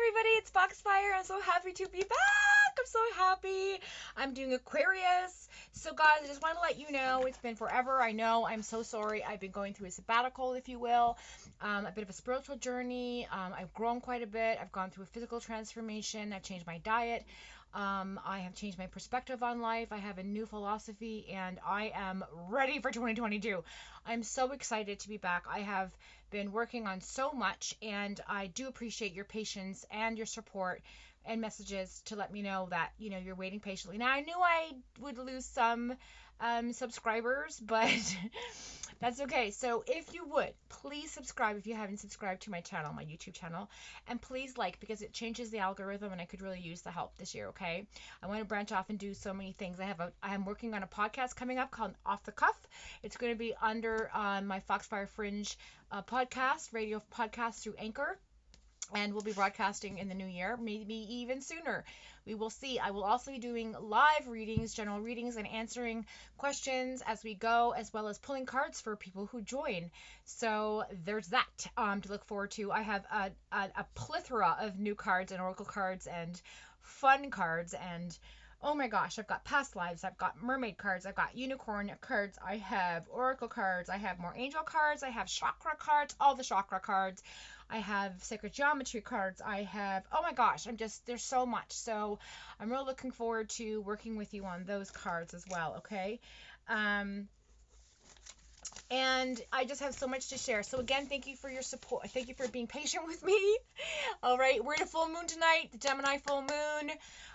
everybody, it's Foxfire. I'm so happy to be back. I'm so happy. I'm doing Aquarius. So guys, I just want to let you know it's been forever. I know. I'm so sorry. I've been going through a sabbatical, if you will. A bit of a spiritual journey. I've grown quite a bit. I've gone through a physical transformation. I've changed my diet. I have changed my perspective on life. I have a new philosophy and I am ready for 2022. I'm so excited to be back. I have been working on so much and I do appreciate your patience and your support and messages to let me know that you're waiting patiently. Now I knew I would lose some subscribers, but that's okay. So if you would, please subscribe if you haven't subscribed to my channel, my YouTube channel, and please like, because it changes the algorithm and I could really use the help this year, okay? I want to branch off and do so many things. I am working on a podcast coming up called Off the Cuff. It's going to be under my Foxfire Fringe podcast, radio podcast through Anchor. And we'll be broadcasting in the new year, maybe even sooner. We will see. I will also be doing live readings, general readings, and answering questions as we go, as well as pulling cards for people who join. So there's that to look forward to. I have a plethora of new cards and oracle cards and fun cards and oh my gosh, I've got past lives, I've got mermaid cards, I've got unicorn cards, I have oracle cards, I have more angel cards, I have chakra cards, all the chakra cards, I have sacred geometry cards, I have, oh my gosh, there's so much. So I'm really looking forward to working with you on those cards as well, okay? And I just have so much to share. So again, thank you for your support. Thank you for being patient with me. All right, we're in a full moon tonight, the Gemini full moon.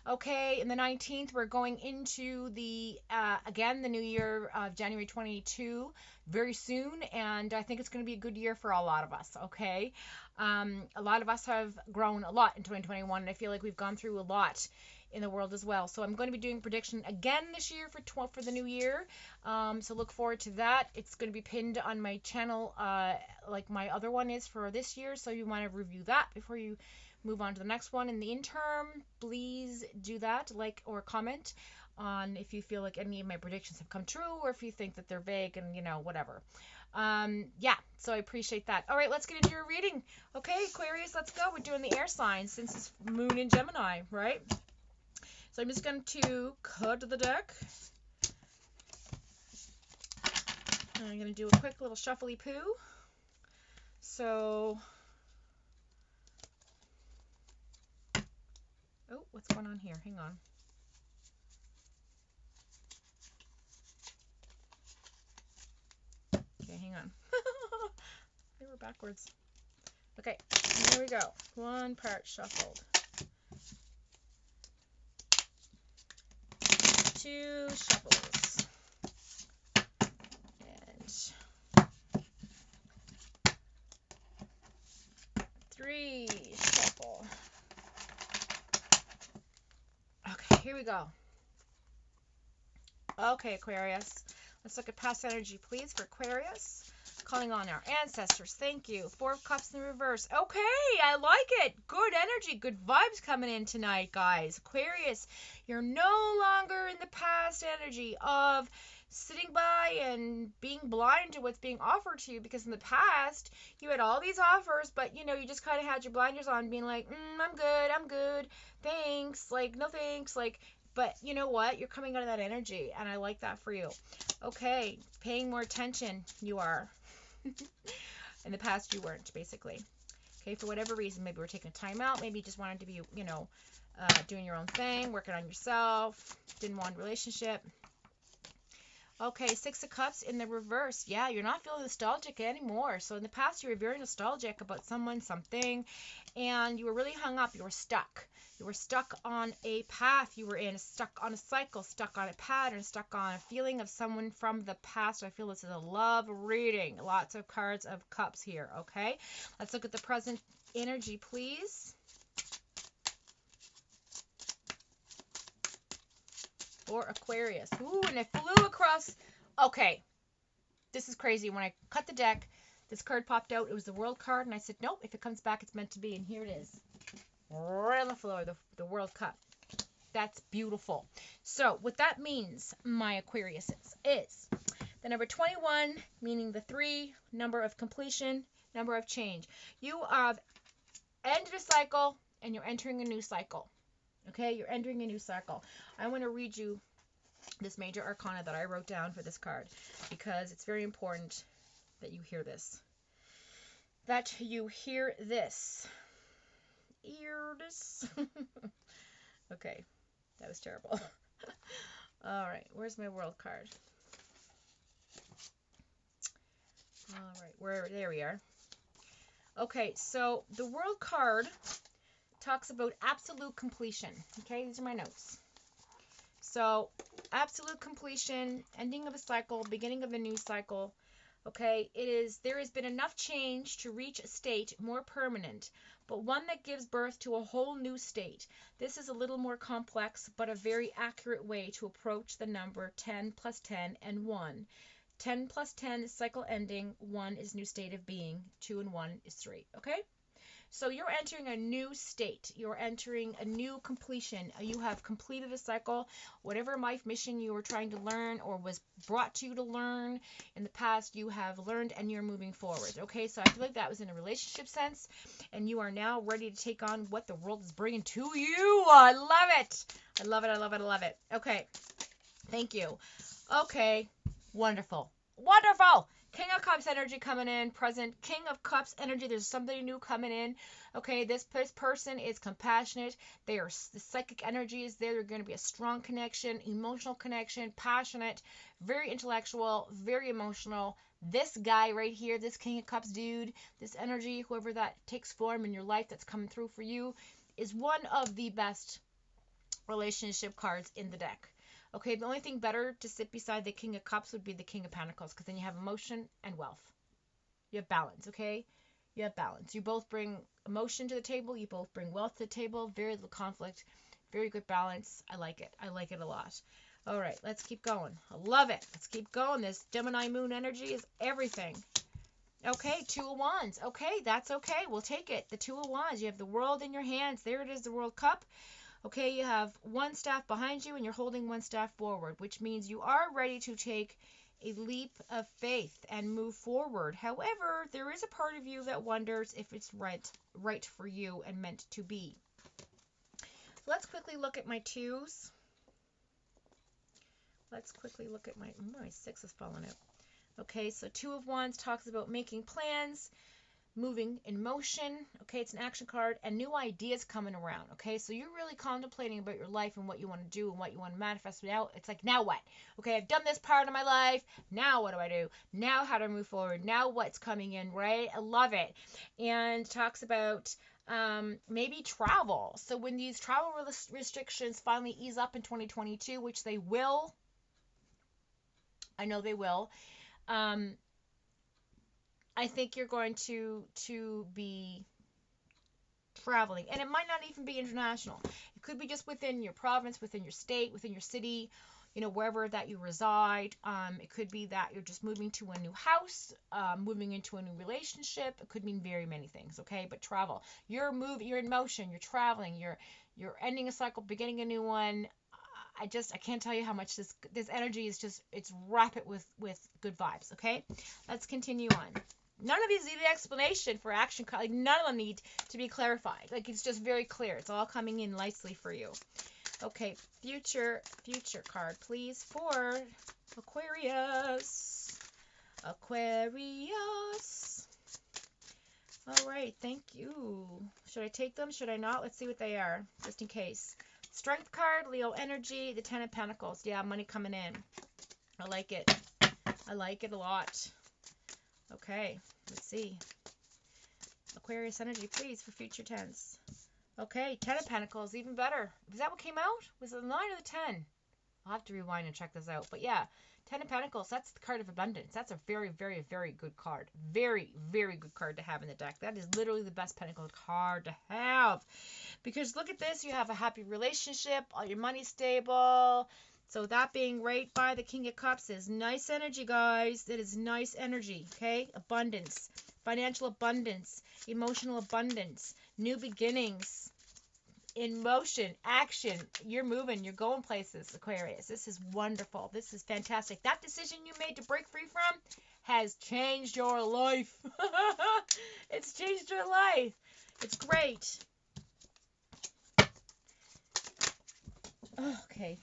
Okay, and the 19th, we're going into the, again, the new year of January 22 very soon. And I think it's going to be a good year for a lot of us, okay? A lot of us have grown a lot in 2021, and I feel like we've gone through a lot in the world as well. So I'm going to be doing prediction again this year for the new year. So look forward to that. It's going to be pinned on my channel like my other one is for this year. So you want to review that before you move on to the next one. In the interim, please do that, like or comment on if you feel like any of my predictions have come true or if you think that they're vague and whatever. Yeah, so I appreciate that. All right, let's get into your reading. Okay, Aquarius, let's go. We're doing the air signs since it's moon in Gemini, right? So I'm just going to cut the deck. And I'm going to do a quick little shuffly poo. So, oh, what's going on here? Hang on. Okay, hang on. They were backwards. Okay, here we go. One part shuffled. Two shuffles. And three shuffle. Okay, here we go. Okay, Aquarius. Let's look at past energy, please, for Aquarius. Calling on our ancestors. Thank you. Four of Cups in the reverse. Okay, I like it. Good energy, good vibes coming in tonight, guys. Aquarius, you're no longer in the past energy of sitting by and being blind to what's being offered to you, because in the past you had all these offers, but you just kind of had your blinders on, being like, I'm good, thanks, like, no thanks, like. But you know what? You're coming out of that energy, and I like that for you. Okay, paying more attention, you are. In the past, you weren't, basically. Okay, for whatever reason, maybe we're taking a time out, maybe you just wanted to be, doing your own thing, working on yourself, didn't want a relationship. Okay, Six of Cups in the reverse. Yeah, you're not feeling nostalgic anymore. So in the past, you were very nostalgic about someone, something, and you were really hung up. You were stuck. You were stuck on a path you were in, stuck on a cycle, stuck on a pattern, stuck on a feeling of someone from the past. I feel this is a love reading. Lots of cards of cups here, okay? Let's look at the present energy, please. For Aquarius. Ooh, and it flew across. Okay, this is crazy. When I cut the deck, this card popped out. It was the World card, and I said, nope, if it comes back, it's meant to be. And here it is. Right on the floor, the World Cup. That's beautiful. So what that means, my Aquarius, is the number 21, meaning the 3, number of completion, number of change. You have ended a cycle, and you're entering a new cycle. Okay, you're entering a new cycle. I want to read you this major arcana that I wrote down for this card because it's very important that you hear this. That you hear this. Hear this. Okay, that was terrible. All right, where's my world card? All right, there we are. Okay, so the world card talks about absolute completion. Okay, these are my notes. So, absolute completion, ending of a cycle, beginning of a new cycle. Okay, there has been enough change to reach a state more permanent, but one that gives birth to a whole new state. This is a little more complex, but a very accurate way to approach the number 10 plus 10 and 1. 10 plus 10 is cycle ending, 1 is new state of being, 2 and 1 is 3. Okay? So you're entering a new state. You're entering a new completion. You have completed a cycle. Whatever life mission you were trying to learn or was brought to you to learn in the past, you have learned and you're moving forward. Okay, so I feel like that was in a relationship sense, and you are now ready to take on what the world is bringing to you. I love it. I love it. I love it. I love it. Okay, thank you. Okay, wonderful. Wonderful. King of Cups energy coming in, present. King of Cups energy, there's somebody new coming in. Okay, this person is compassionate. The psychic energy is there. There's going to be a strong connection, emotional connection, passionate, very intellectual, very emotional. This guy right here, this King of Cups dude, this energy, whoever that takes form in your life that's coming through for you, is one of the best relationship cards in the deck. Okay, the only thing better to sit beside the King of Cups would be the King of Pentacles, because then you have emotion and wealth. You have balance, okay? You have balance. You both bring emotion to the table. You both bring wealth to the table. Very little conflict. Very good balance. I like it. I like it a lot. All right, let's keep going. I love it. Let's keep going. This Gemini moon energy is everything. Okay, 2 of Wands. Okay, that's okay. We'll take it. The 2 of Wands. You have the world in your hands. There it is, the World Cup. Okay, you have one staff behind you and you're holding one staff forward, which means you are ready to take a leap of faith and move forward. However, there is a part of you that wonders if it's right for you and meant to be. Let's quickly look at my 2s. Let's quickly look at my 6 has fallen out. Okay, so 2 of Wands talks about making plans, moving in motion. Okay, it's an action card, and new ideas coming around. Okay, so you're really contemplating about your life and what you want to do and what you want to manifest. Now it's like, now what? Okay, I've done this part of my life. Now what do I do? Now how do I move forward? Now what's coming in, right? I love it. And talks about maybe travel. So when these travel restrictions finally ease up in 2022, which they will, I know they will, I think you're going to be traveling, and it might not even be international. It could be just within your province, within your state, within your city, wherever that you reside. It could be that you're just moving to a new house, moving into a new relationship. It could mean very many things. Okay, but travel. You're in motion. You're traveling. You're ending a cycle, beginning a new one. I can't tell you how much this energy is it's rapid with good vibes. Okay, let's continue on. None of these need an explanation for action. Like, none of them need to be clarified. Like, it's just very clear. It's all coming in nicely for you. Okay, future card, please, for Aquarius. Aquarius. All right, thank you. Should I take them? Should I not? Let's see what they are, just in case. Strength card, Leo energy, the 10 of Pentacles. Yeah, money coming in. I like it. I like it a lot. Okay, let's see. Aquarius energy, please, for future tense. Okay, 10 of Pentacles, even better. Was that what came out? Was it the 9 or the 10? I'll have to rewind and check this out. But yeah, 10 of Pentacles, that's the card of abundance. That's a very, very, very good card. Very, very good card to have in the deck. That is literally the best Pentacle card to have. Because look at this, you have a happy relationship, all your money's stable. So that being right by the King of Cups is nice energy, guys. It is nice energy, okay? Abundance, financial abundance, emotional abundance, new beginnings, in motion, action. You're moving, you're going places, Aquarius. This is wonderful. This is fantastic. That decision you made to break free from has changed your life. It's changed your life. It's great. Okay.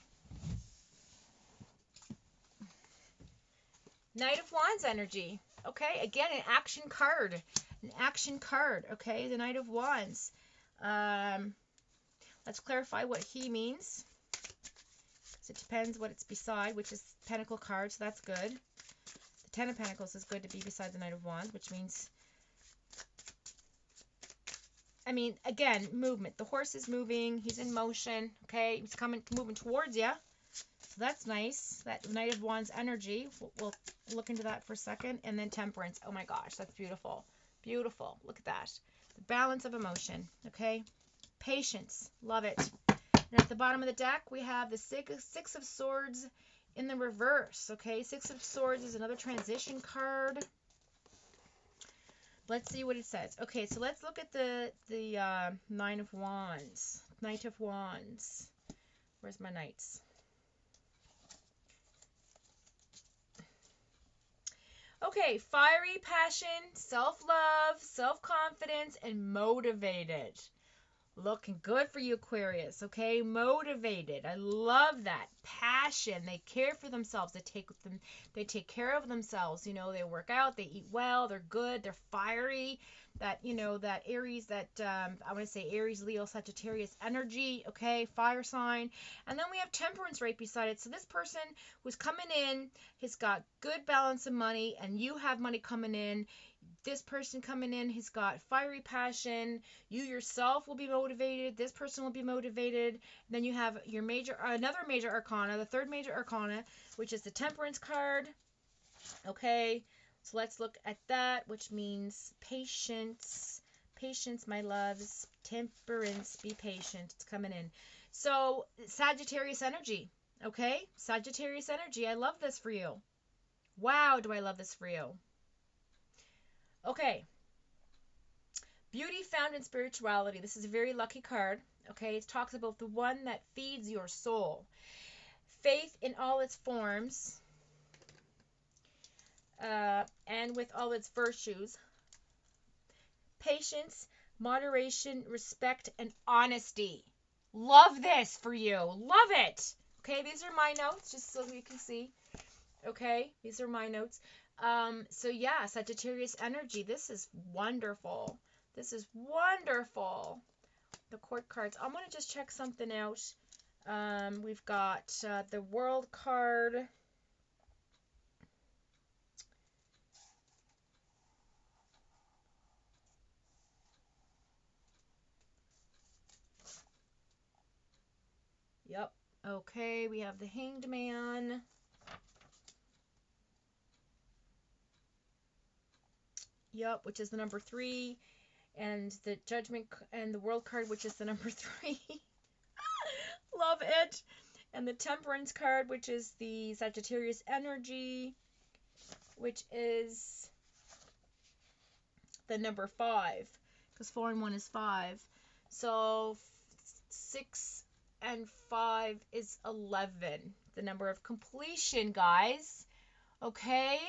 Knight of Wands energy. Okay, again, an action card. An action card. Okay, the Knight of Wands. Let's clarify what he means. So it depends what it's beside, which is Pentacle card, so that's good. The Ten of Pentacles is good to be beside the Knight of Wands, which means, I mean, again, movement. The horse is moving. He's in motion. Okay, he's moving towards you. So that's nice. That Knight of Wands energy. We'll look into that for a second. And then Temperance. Oh my gosh, that's beautiful. Beautiful. Look at that. The balance of emotion. Okay. Patience. Love it. And at the bottom of the deck, we have the Six of Swords in the reverse. Okay. Six of Swords is another transition card. Let's see what it says. Okay, so let's look at the Nine of Wands. Knight of Wands. Where's my knights? Okay, fiery passion, self-love, self-confidence, and motivated. Looking good for you, Aquarius, okay? Motivated. I love that. Passion. They care for themselves. They take care of themselves. You know, they work out, they eat well, they're good, they're fiery. That, you know, that Aries, I want to say Aries, Leo, Sagittarius energy, okay? Fire sign. And then we have Temperance right beside it. So this person who's coming in has got good balance of money, and you have money coming in. This person coming in has got fiery passion. You yourself will be motivated. This person will be motivated. Then you have your another major arcana, the third major arcana, which is the Temperance card. Okay, so let's look at that, which means patience. Patience, my loves. Temperance, be patient. It's coming in. So Sagittarius energy. Okay, Sagittarius energy. I love this for you. Wow, do I love this for you. Okay. Beauty found in spirituality. This is a very lucky card. Okay, it talks about the one that feeds your soul. Faith in all its forms, and with all its virtues. Patience, moderation, respect, and honesty. Love this for you. Love it. Okay, these are my notes, just so you can see. Okay, these are my notes. So yeah, Sagittarius energy. This is wonderful. This is wonderful. The court cards. I'm going to just check something out. We've got the world card. Yep. Okay, we have the Hanged Man. Yep, which is the number 3. And the Judgment and the World card, which is the number 3. Love it. And the Temperance card, which is the Sagittarius energy, which is the number 5. Because 4 and 1 is 5. So 6 and 5 is 11. The number of completion, guys. Okay?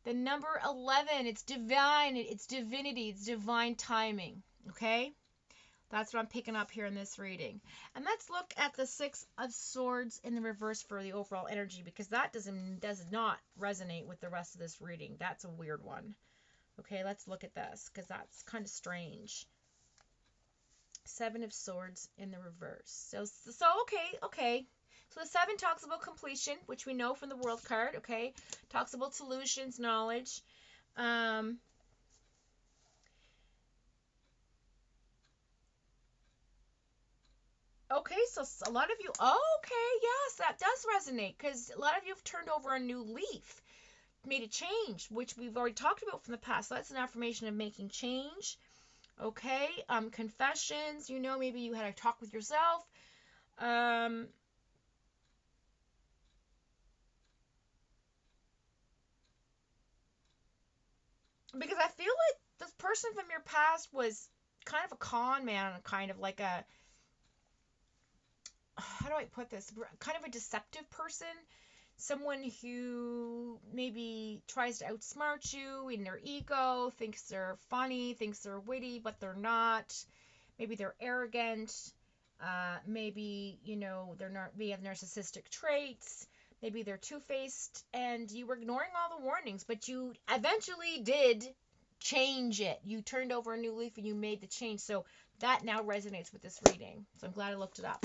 The number 11, it's divine, it's divinity, it's divine timing. Okay? That's what I'm picking up here in this reading. And let's look at the Six of Swords in the reverse for the overall energy, because that does not resonate with the rest of this reading. That's a weird one. Okay, let's look at this, because that's kind of strange. Seven of Swords in the reverse. So okay. So the 7 talks about completion, which we know from the World card, okay? Talks about solutions, knowledge. Okay, so a lot of you, okay, yes, that does resonate, because a lot of you have turned over a new leaf, made a change, which we've already talked about from the past. So that's an affirmation of making change. Okay, confessions, you know, maybe you had a talk with yourself. Because I feel like this person from your past was kind of a con man, kind of like a, how do I put this? Kind of a deceptive person. Someone who maybe tries to outsmart you in their ego, thinks they're funny, thinks they're witty, but they're not. Maybe they're arrogant. Maybe, you know, they have narcissistic traits. Maybe they're two-faced and you were ignoring all the warnings, but you eventually did change it. You turned over a new leaf and you made the change. So that now resonates with this reading. So I'm glad I looked it up.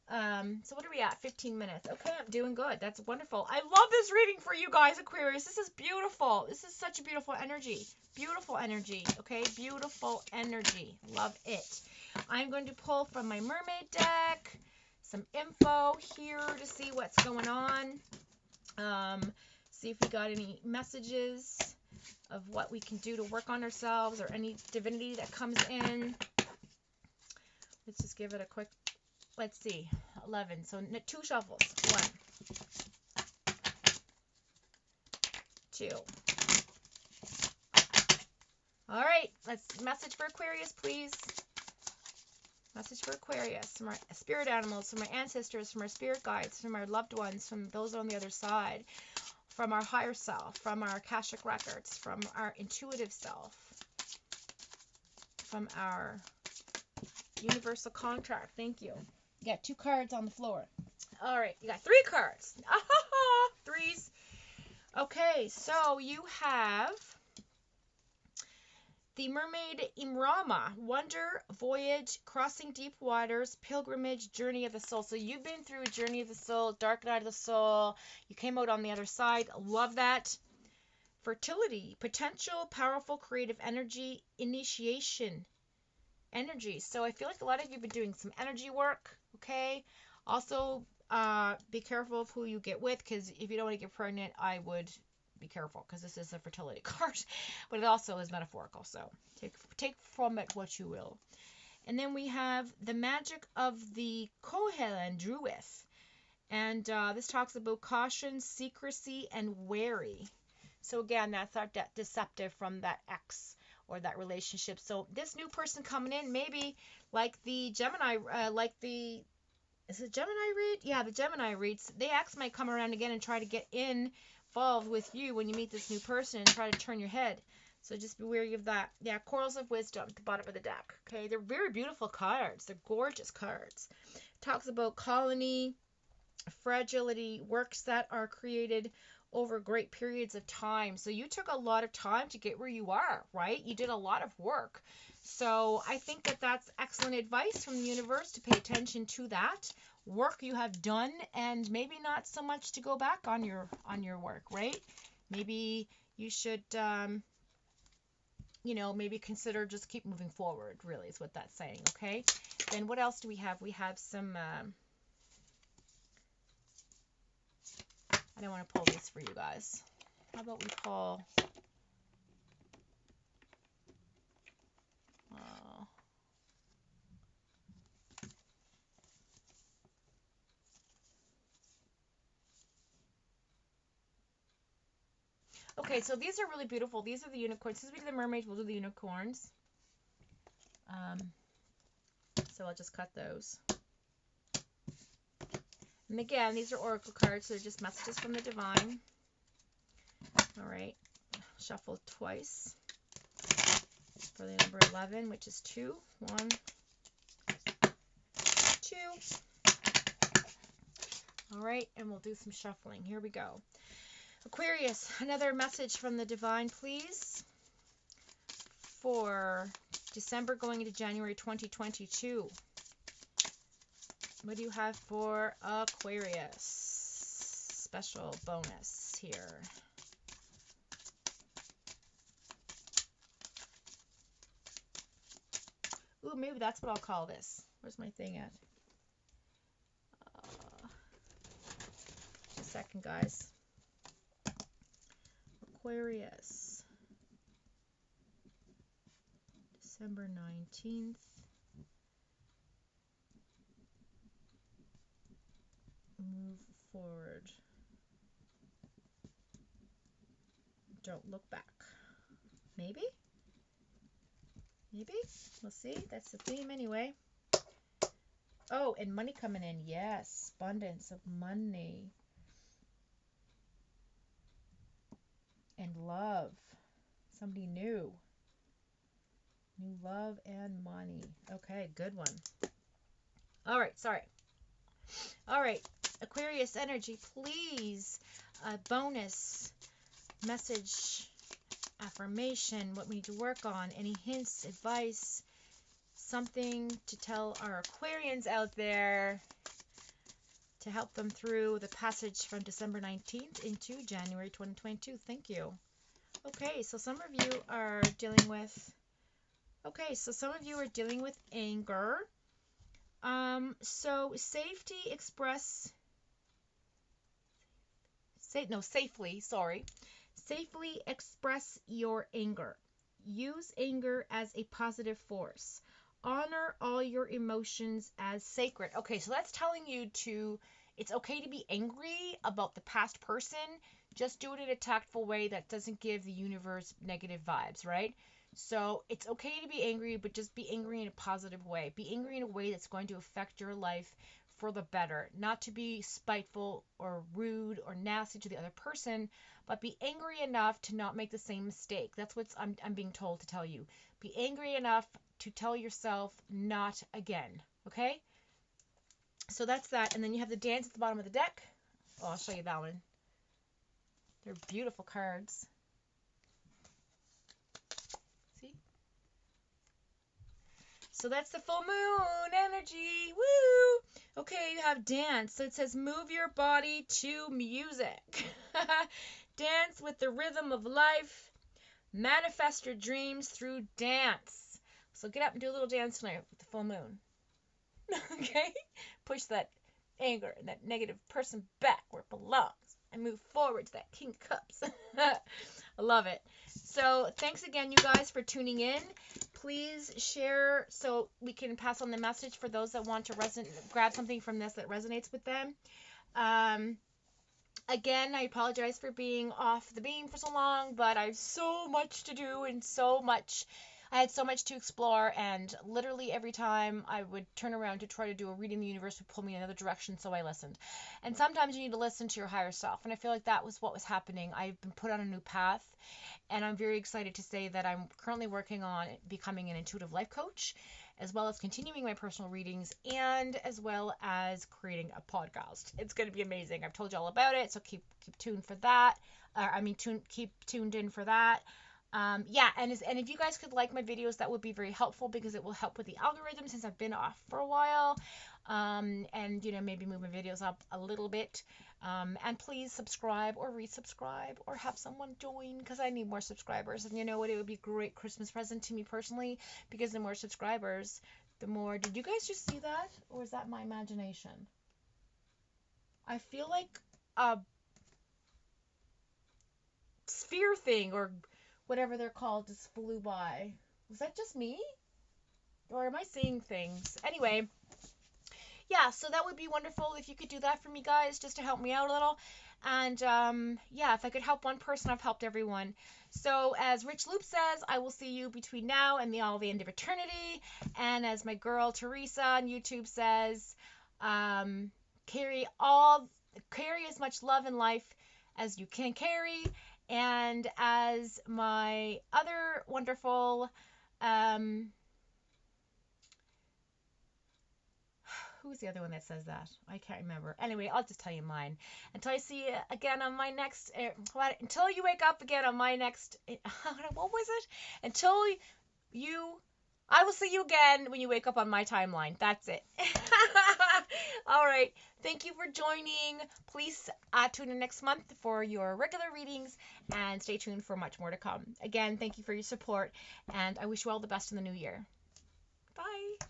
So what are we at? 15 minutes. Okay, I'm doing good. That's wonderful. I love this reading for you guys, Aquarius. This is beautiful. This is such a beautiful energy. Beautiful energy. Okay, beautiful energy. Love it. I'm going to pull from my Mermaid deck some info here to see what's going on. See if we got any messages of what we can do to work on ourselves or any divinity that comes in. Let's just give it a quick, let's see, 11. So 2 shuffles. 1, 2. All right, let's message for Aquarius, please. Message for Aquarius, from our spirit animals, from our ancestors, from our spirit guides, from our loved ones, from those on the other side, from our higher self, from our Akashic records, from our intuitive self, from our universal contract. Thank you. You got 2 cards on the floor. All right, you got 3 cards. Ah, 3s. Okay, so you have the Mermaid Imrama, Wonder, Voyage, Crossing Deep Waters, Pilgrimage, Journey of the Soul. So you've been through a Journey of the Soul, Dark Night of the Soul. You came out on the other side. Love that. Fertility, potential, powerful, creative energy, initiation energy. So I feel like a lot of you have been doing some energy work, okay? Also, be careful of who you get with, because if you don't want to get pregnant, I would be careful, because this is a fertility card, but it also is metaphorical, so take from it what you will. And then we have the magic of the Kohelan Druith, and this talks about caution, secrecy, and wary. So again, that's our deceptive from that ex or that relationship. So this new person coming in, maybe like the Gemini, is it Gemini read? Yeah, the Gemini reads. The ex might come around again and try to get involved with you when you meet this new person and try to turn your head. So just be wary of that. Yeah, Corals of Wisdom at the bottom of the deck. Okay, they're very beautiful cards. They're gorgeous cards. Talks about colony, fragility, works that are created over great periods of time. So you took a lot of time to get where you are, right? You did a lot of work. So I think that that's excellent advice from the universe, to pay attention to that work you have done, and maybe not so much to go back on your work, right? Maybe you should maybe consider just keep moving forward, really is what that's saying. Okay, then what else do we have? We have some I don't want to pull this for you guys. How about we pull okay, so these are really beautiful. These are the unicorns. Since we do the mermaids, we'll do the unicorns. So I'll just cut those. And again, these are oracle cards, so they're just messages from the divine. All right, shuffle twice for the number 11, which is 2. 1, 2. All right, and we'll do some shuffling. Here we go. Aquarius, another message from the divine, please, for December going into January 2022. What do you have for Aquarius? Special bonus here. Ooh, maybe that's what I'll call this. Where's my thing at? Just a second, guys. Aquarius. December 19th. Move forward. Don't look back. Maybe? Maybe? We'll see. That's the theme anyway. Oh, and money coming in. Yes. Abundance of money. And love. Somebody new. New love and money. Okay, good one. All right, sorry. All right, Aquarius energy, please. Bonus message, affirmation, what we need to work on, any hints, advice, something to tell our Aquarians out there to help them through the passage from December 19th into January 2022. Thank you. Okay, so some of you are dealing with anger. So safely express your anger. Use anger as a positive force. Honor all your emotions as sacred. Okay, so that's telling you it's okay to be angry about the past person. Just do it in a tactful way that doesn't give the universe negative vibes, right? So it's okay to be angry, but just be angry in a positive way. Be angry in a way that's going to affect your life for the better. Not to be spiteful or rude or nasty to the other person, but be angry enough to not make the same mistake. That's what I'm being told to tell you. Be angry enough to tell yourself not again. Okay? So that's that. And then you have the dance at the bottom of the deck. Oh, I'll show you that one. They're beautiful cards. See? So that's the full moon energy. Woo! Okay, you have dance. So it says move your body to music. Dance with the rhythm of life. Manifest your dreams through dance. So get up and do a little dance tonight with the full moon. Okay? Push that anger and that negative person back where it belongs and move forward to that King of Cups. I love it. So thanks again, you guys, for tuning in. Please share so we can pass on the message for those that want to grab something from this that resonates with them. Again, I apologize for being off the beam for so long, but I have so much to do and I had so much to explore, and literally every time I would turn around to try to do a reading, the universe would pull me in another direction, so I listened. And sometimes you need to listen to your higher self, and I feel like that was what was happening. I've been put on a new path, and I'm very excited to say that I'm currently working on becoming an intuitive life coach, as well as continuing my personal readings, and as well as creating a podcast. It's going to be amazing. I've told you all about it, so keep tuned for that. Keep tuned in for that. Yeah, and if you guys could like my videos, that would be very helpful because it will help with the algorithm since I've been off for a while. And maybe move my videos up a little bit. And please subscribe or resubscribe or have someone join because I need more subscribers. And you know what? It would be a great Christmas present to me personally because the more subscribers, the more. Did you guys just see that? Or is that my imagination? I feel like a sphere thing or whatever they're called just flew by. Was that just me? Or am I seeing things? Anyway, yeah, so that would be wonderful if you could do that for me, guys, just to help me out a little. And yeah, if I could help one person, I've helped everyone. So as Rich Loop says, I will see you between now and the end of eternity. And as my girl Teresa on YouTube says, carry as much love in life as you can carry. And as my other wonderful, who's the other one that says that? I can't remember. Anyway, I'll just tell you mine. Until I see you again on my next, until you wake up again on my next, what was it? I will see you again when you wake up on my timeline. That's it. All right. Thank you for joining. Please tune in next month for your regular readings and stay tuned for much more to come. Again, thank you for your support and I wish you all the best in the new year. Bye.